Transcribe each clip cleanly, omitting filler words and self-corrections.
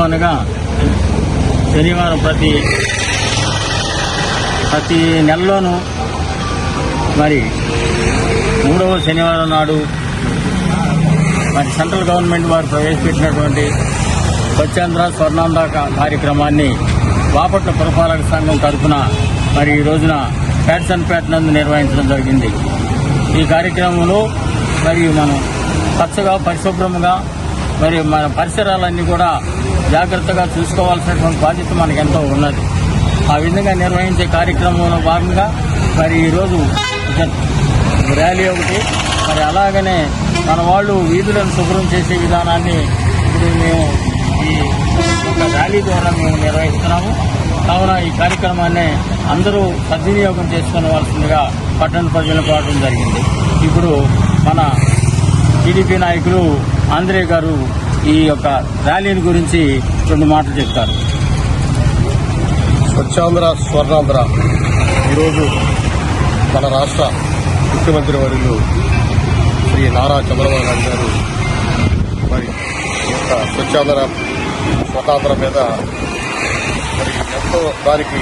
అనగా శనివారం ప్రతి నెలలోనూ మరి 3వ శనివారం నాడు మరి సెంట్రల్ గవర్నమెంట్ వారు ప్రవేశపెట్టినటువంటి స్వచ్ఛాంధ్ర స్వర్ణాంధ్ర కార్యక్రమాన్ని బాపట్ల పురపాలక సంఘం తరఫున మరి ఈ రోజున పేట నందు నిర్వహించడం జరిగింది. ఈ కార్యక్రమంలో మరి మనం పచ్చగా పరిశుభ్రంగా మరి మన పరిసరాలన్నీ కూడా జాగ్రత్తగా చూసుకోవాల్సినటువంటి బాధ్యత మనకెంతో ఉన్నది. ఆ విధంగా నిర్వహించే కార్యక్రమంలో భాగంగా మరి ఈరోజు ర్యాలీ ఒకటి, మరి అలాగనే మన వాళ్ళు వీధులను శుభ్రం చేసే విధానాన్ని ఇప్పుడు మేము ఈ ర్యాలీ ద్వారా మేము నిర్వహిస్తున్నాము. కావున ఈ కార్యక్రమాన్ని అందరూ సద్వినియోగం చేసుకోవాల్సిందిగా పట్టణ ప్రజలను కోరడం జరిగింది. ఇప్పుడు మన టీడీపీ నాయకులు ఆంధ్రే గారు ఈ యొక్క ర్యాలీని గురించి 2 మాటలు చెప్తారు. స్వచ్ఛాంధ్ర స్వర్ణాంధ్ర ఈరోజు మన రాష్ట్ర ముఖ్యమంత్రి వర్యులు శ్రీ నారా చంద్రబాబు నాయుడు గారు మరి ఈ యొక్క స్వచ్ఛాంధ్ర స్వర్ణాంధ్ర మీద మరి ఎంతో దానికి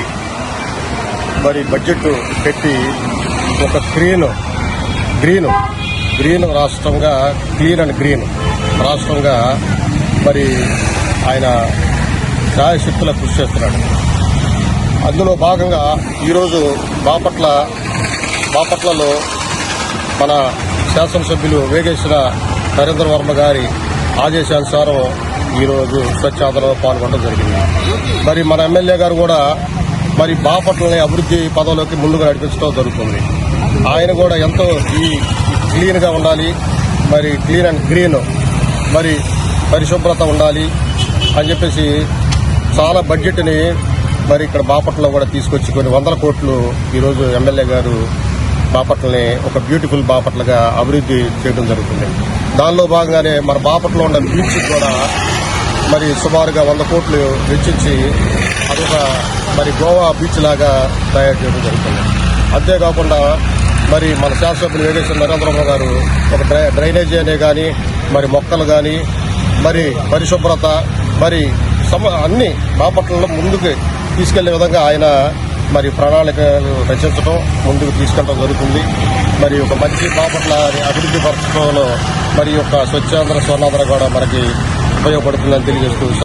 మరి బడ్జెట్ పెట్టి ఒక గ్రీన్ రాష్ట్రంగా, క్లీన్ అండ్ గ్రీన్ రాష్ట్రంగా మరి ఆయన ఛాయశక్తుల కృషి చేస్తున్నాడు. అందులో భాగంగా ఈరోజు బాపట్లలో మన శాసనసభ్యులు వేగేశ్వర నరేంద్ర వర్మ గారి ఆదేశానుసారం ఈరోజు స్వచ్ఛాంధ్రలో పాల్గొనడం జరిగింది. మరి మన ఎమ్మెల్యే గారు కూడా మరి బాపట్లని అభివృద్ధి పదవిలోకి ముందుగా నడిపించడం జరుగుతుంది. ఆయన కూడా ఎంతో ఈ క్లీన్గా ఉండాలి, మరి క్లీన్ అండ్ గ్రీన్, మరి పరిశుభ్రత ఉండాలి అని చెప్పేసి చాలా బడ్జెట్ని మరి ఇక్కడ బాపట్లలో కూడా తీసుకొచ్చి కొన్ని 100 కోట్లు ఈరోజు ఎమ్మెల్యే గారు బాపట్లని ఒక బ్యూటిఫుల్ బాపట్లగా అభివృద్ధి చేయడం జరుగుతుంది. దానిలో భాగంగానే మన బాపట్లలో ఉన్న బీచ్ కూడా మరి సుమారుగా 100 కోట్లు వెచ్చించి అదొక మరి గోవా బీచ్ లాగా తయారు చేయడం జరుగుతుంది. అంతేకాకుండా మరి మన శాసనసభ్యులు వేగేశ్వర నరేంద్రబాబు గారు ఒక డ్రైనేజీ అనే కానీ, మరి మొక్కలు కానీ, మరి పరిశుభ్రత, మరి అన్ని బాపట్లలో ముందుకు తీసుకెళ్లే విధంగా ఆయన మరి ప్రణాళికలు రచించడం, ముందుకు తీసుకెళ్లడం జరుగుతుంది. మరి ఒక మంచి బాపట్ల అభివృద్ధి పరచడంలో మరి యొక్క స్వచ్ఛాంధ్ర స్వర్ణాంధ్ర కూడా మనకి ఉపయోగపడుతుందని తెలియజేస్తూ